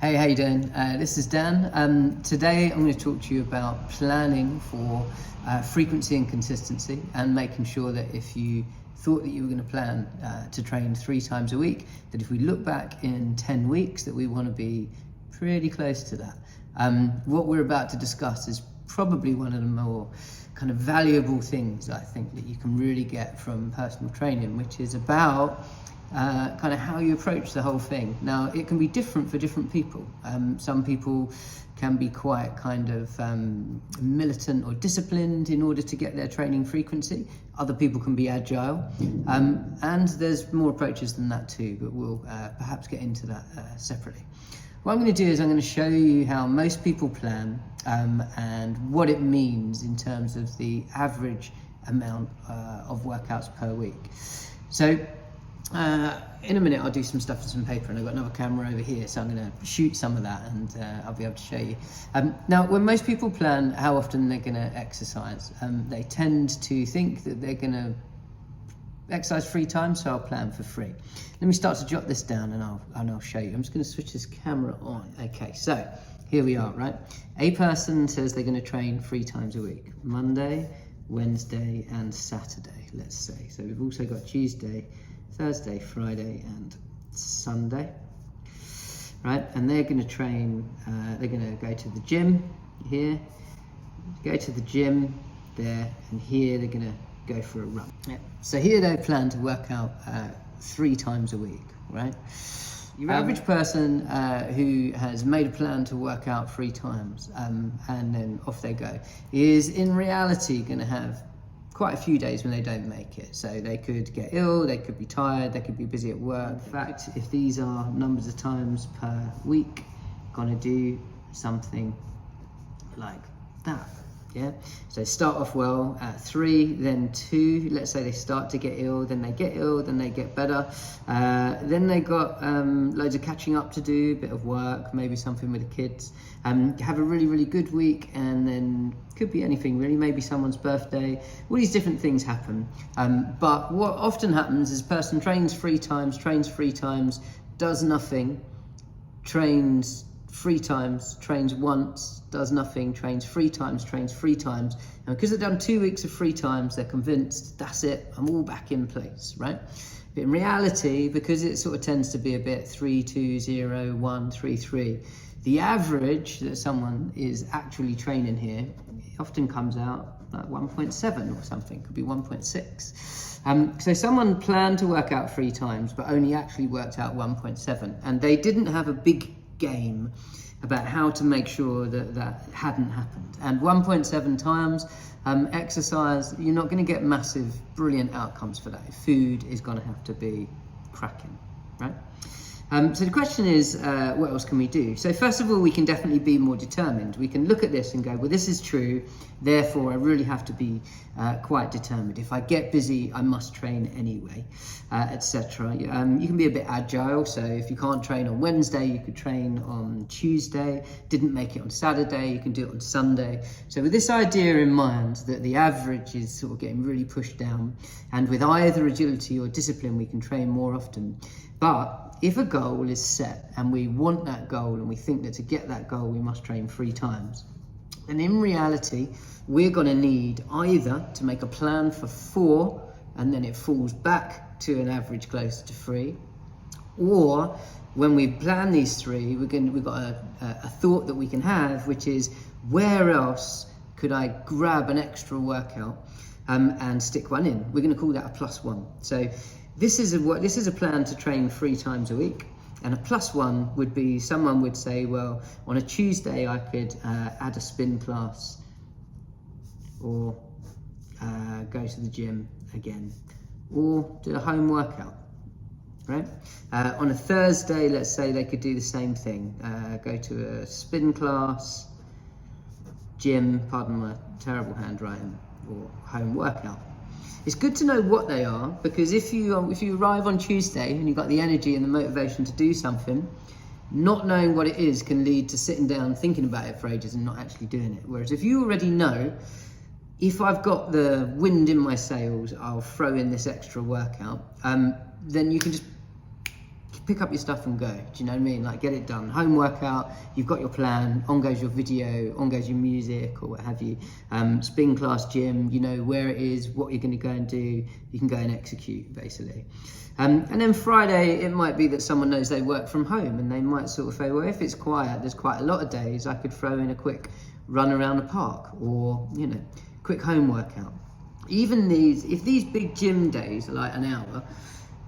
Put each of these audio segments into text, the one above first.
Hey, how you doing? This is Dan. Today I'm going to talk to you about planning for frequency and consistency, and making sure that if you thought that you were going to plan to train 3 times a week, that if we look back in 10 weeks that we want to be pretty close to that. What we're about to discuss is probably one of the more kind of valuable things I think that you can really get from personal training, which is about kind of how you approach the whole thing. Now, it can be different for different people. Some people can be quite kind of militant or disciplined in order to get their training frequency. Other people can be agile, and there's more approaches than that too, but we'll perhaps get into that separately. What I'm going to do is I'm going to show you how most people plan and what it means in terms of the average amount of workouts per week. So in a minute I'll do some stuff with some paper, and I've got another camera over here, so I'm going to shoot some of that and I'll be able to show you. Now, when most people plan how often they're going to exercise, they tend to think that they're going to exercise 3 times, so I'll plan for 3. Let me start to jot this down and I'll show you. I'm just going to switch this camera on. Okay, so here we are, right? A person says they're going to train 3 times a week: Monday, Wednesday and Saturday, let's say. So we've also got Tuesday, Thursday, Friday and Sunday, right? And they're going to train, they're going to go to the gym here, go to the gym there, and here they're going to go for a run. Yeah. So here they plan to work out 3 times a week, right? Your average person who has made a plan to work out 3 times and then off they go is in reality going to have quite a few days when they don't make it. So they could get ill, they could be tired, they could be busy at work. In fact, if these are numbers of times per week, gonna do something like that. Yeah, so start off well at 3, then 2. Let's say they start to get ill, then they get ill, then they get better. Then they got loads of catching up to do, a bit of work, maybe something with the kids. Have a really, really good week, and then could be anything really, maybe someone's birthday. All these different things happen. But what often happens is a person trains 3 times, does nothing, trains 3 times, trains once, does nothing, trains 3 times, and because they've done 2 weeks of 3 times, they're convinced that's it, I'm all back in place, right? But in reality, because it sort of tends to be a bit 3, 2, 0, 1, 3, 3, the average that someone is actually training here often comes out like 1.7 or something, could be 1.6. So someone planned to work out 3 times, but only actually worked out 1.7, and they didn't have a big game about how to make sure that that hadn't happened. And 1.7 times exercise, you're not going to get massive, brilliant outcomes for that. Food is going to have to be cracking, right? So the question is, what else can we do? So first of all, we can definitely be more determined. We can look at this and go, well, this is true, therefore I really have to be quite determined. If I get busy, I must train anyway, etc. You can be a bit agile, so if you can't train on Wednesday, you could train on Tuesday. Didn't make it on Saturday, you can do it on Sunday. So with this idea in mind, that the average is sort of getting really pushed down, and with either agility or discipline, we can train more often. But if a goal is set and we want that goal and we think that to get that goal we must train 3 times, then in reality we're going to need either to make a plan for 4 and then it falls back to an average closer to 3, or when we plan these 3, we've got a thought that we can have, which is, where else could I grab an extra workout and stick one in? We're going to call that a +1. So this is a plan to train 3 times a week, and a +1 would be, someone would say, well, on a Tuesday I could add a spin class, or go to the gym again, or do a home workout, right? On a Thursday, let's say they could do the same thing, go to a spin class, gym, pardon my terrible handwriting, or home workout. It's good to know what they are, because if you arrive on Tuesday and you've got the energy and the motivation to do something, not knowing what it is can lead to sitting down thinking about it for ages and not actually doing it. Whereas if you already know, if I've got the wind in my sails, I'll throw in this extra workout, then you can just pick up your stuff and go. Do you know what I mean? Like, get it done. Home workout, you've got your plan, on goes your video, on goes your music or what have you. Spin class, gym, you know where it is, what you're going to go and do, you can go and execute basically. And then Friday, it might be that someone knows they work from home and they might sort of say, well, if it's quiet, there's quite a lot of days, I could throw in a quick run around the park or, you know, quick home workout. Even if these big gym days are like an hour,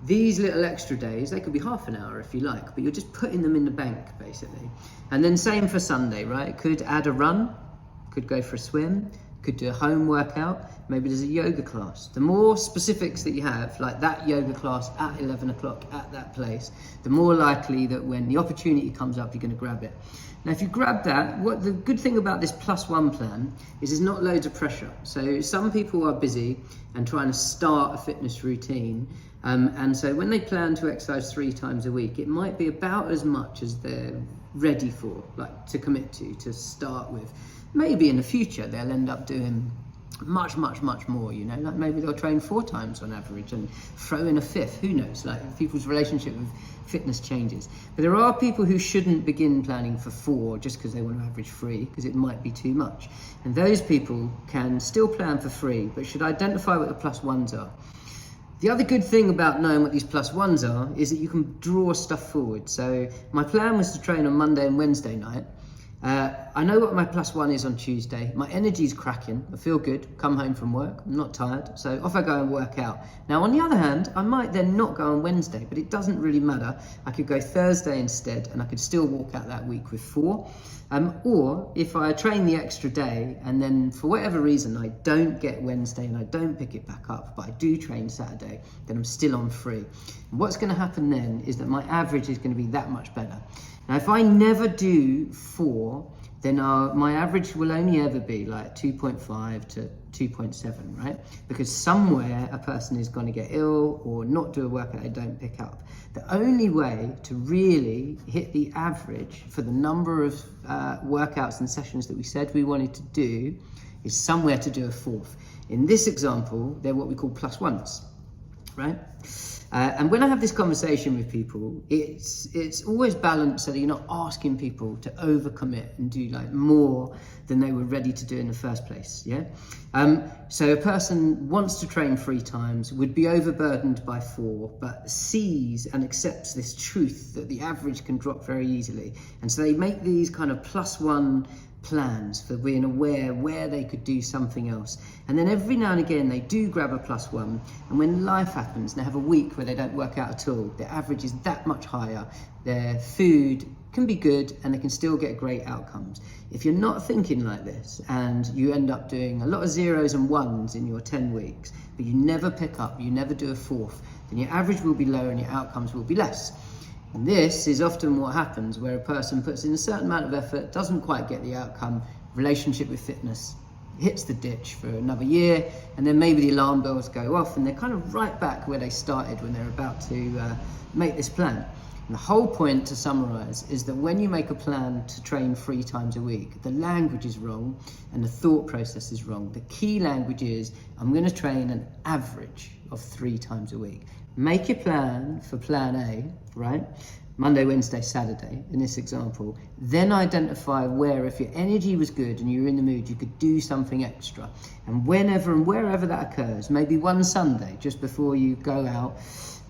these little extra days, they could be half an hour if you like, but you're just putting them in the bank basically. And then same for Sunday, right? Could add a run, could go for a swim, could do a home workout, maybe there's a yoga class. The more specifics that you have, like that yoga class at 11 o'clock at that place, the more likely that when the opportunity comes up, you're going to grab it. Now, if you grab that, what the good thing about this +1 plan is there's not loads of pressure. So some people are busy and trying to start a fitness routine. And so when they plan to exercise 3 times a week, it might be about as much as they're ready for, like to commit to start with. Maybe in the future, they'll end up doing much more, you know, like maybe they'll train 4 times on average and throw in a 5th, who knows, like people's relationship with fitness changes. But there are people who shouldn't begin planning for 4 just because they want to average 3, because it might be too much. And those people can still plan for 3, but should identify what the +1s are. The other good thing about knowing what these +1s are is that you can draw stuff forward. So my plan was to train on Monday and Wednesday night. I know what my +1 is on Tuesday. My energy's cracking. I feel good. Come home from work. I'm not tired. So off I go and work out. Now, on the other hand, I might then not go on Wednesday, but it doesn't really matter. I could go Thursday instead, and I could still walk out that week with 4. Or if I train the extra day, and then for whatever reason, I don't get Wednesday and I don't pick it back up, but I do train Saturday, then I'm still on 3. And what's going to happen then is that my average is going to be that much better. Now, if I never do 4, then my average will only ever be like 2.5 to 2.7, right? Because somewhere a person is going to get ill or not do a workout they don't pick up. The only way to really hit the average for the number of workouts and sessions that we said we wanted to do is somewhere to do a 4th. In this example, they're what we call +1s, right? And when I have this conversation with people, it's always balanced so that you're not asking people to overcommit and do like more than they were ready to do in the first place, yeah? So a person wants to train 3 times, would be overburdened by 4, but sees and accepts this truth that the average can drop very easily. And so they make these kind of +1 plans for being aware where they could do something else. And then every now and again they do grab a +1, and when life happens and they have a week where they don't work out at all, their average is that much higher, their food can be good and they can still get great outcomes. If you're not thinking like this and you end up doing a lot of 0s and 1s in your 10 weeks, but you never pick up, you never do a 4th, then your average will be lower and your outcomes will be less. And this is often what happens where a person puts in a certain amount of effort, doesn't quite get the outcome, relationship with fitness hits the ditch for another year, and then maybe the alarm bells go off and they're kind of right back where they started when they're about to make this plan. And the whole point, to summarize, is that when you make a plan to train 3 times a week, the language is wrong and the thought process is wrong. The key language is, I'm going to train an average of 3 times a week. Make your plan for plan A, right? Monday, Wednesday, Saturday, in this example. Then identify where, if your energy was good and you were in the mood, you could do something extra. And whenever and wherever that occurs, maybe one Sunday just before you go out,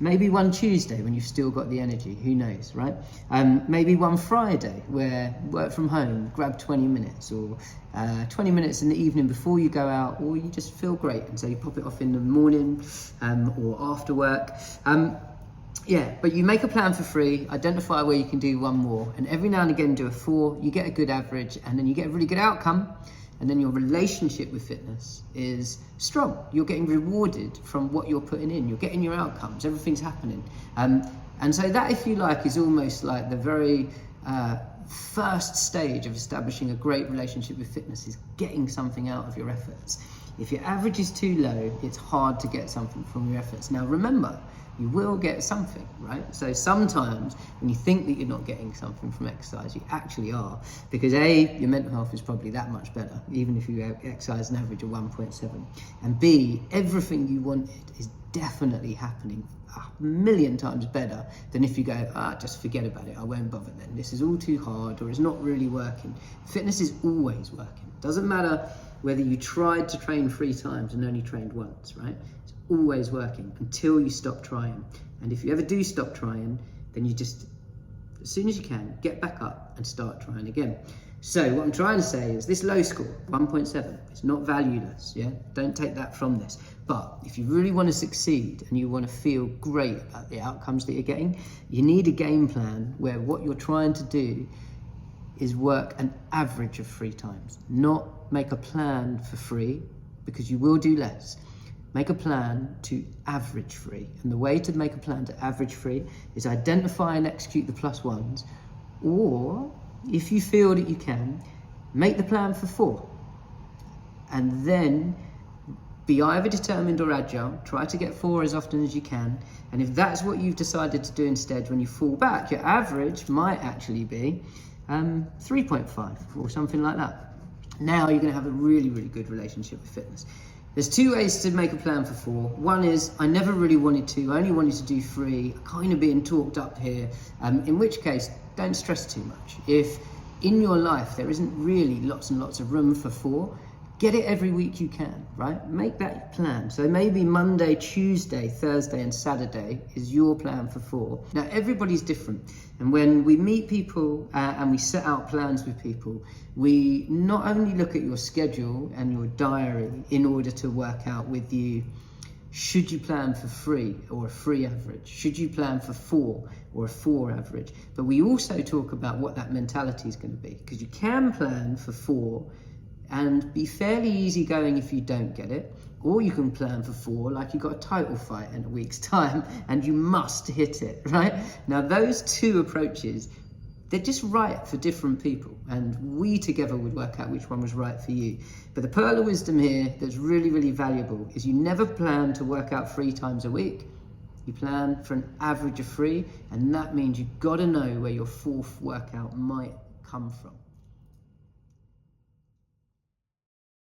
maybe one Tuesday when you've still got the energy, who knows, right? Maybe one Friday where work from home, grab 20 minutes or 20 minutes in the evening before you go out, or you just feel great and so you pop it off in the morning or after work. Yeah, but you make a plan for 3, identify where you can do 1 more, and every now and again do a 4, you get a good average, and then you get a really good outcome, and then your relationship with fitness is strong. You're getting rewarded from what you're putting in, you're getting your outcomes, everything's happening. And so that, if you like, is almost like the very first stage of establishing a great relationship with fitness, is getting something out of your efforts. If your average is too low, it's hard to get something from your efforts. Now remember, you will get something, right? So sometimes when you think that you're not getting something from exercise, you actually are, because A, your mental health is probably that much better, even if you exercise an average of 1.7. And B, everything you wanted is definitely happening 1,000,000 times better than if you go, just forget about it, I won't bother then. This is all too hard, or it's not really working. Fitness is always working. Doesn't matter whether you tried to train 3 times and only trained once, right? It's always working until you stop trying. And if you ever do stop trying, then you just, as soon as you can, get back up and start trying again. So what I'm trying to say is this low score, 1.7, it's not valueless, yeah? Don't take that from this. But if you really want to succeed and you want to feel great about the outcomes that you're getting, you need a game plan where what you're trying to do is work an average of 3 times, not make a plan for 3, because you will do less. Make a plan to average 3. And the way to make a plan to average 3 is identify and execute the +1s, or if you feel that you can, make the plan for 4. And then be either determined or agile. Try to get 4 as often as you can. And if that's what you've decided to do instead, when you fall back, your average might actually be 3.5 or something like that. Now you're going to have a really, really good relationship with fitness. There's 2 ways to make a plan for 4. One is, I never really wanted to, I only wanted to do 3, kind of being talked up here, in which case, don't stress too much. If in your life there isn't really lots and lots of room for 4, get it every week you can, right? Make that plan. So maybe Monday, Tuesday, Thursday and Saturday is your plan for 4. Now everybody's different. And when we meet people and we set out plans with people, we not only look at your schedule and your diary in order to work out with you, should you plan for 3 or a 3 average? Should you plan for 4 or a 4 average? But we also talk about what that mentality is going to be, because you can plan for 4 and be fairly easygoing if you don't get it, or you can plan for 4 like you've got a title fight in a week's time and you must hit it, right? Now those 2 approaches, they're just right for different people, and we together would work out which one was right for you. But the pearl of wisdom here that's really, really valuable is you never plan to work out 3 times a week. You plan for an average of 3, and that means you've got to know where your 4th workout might come from.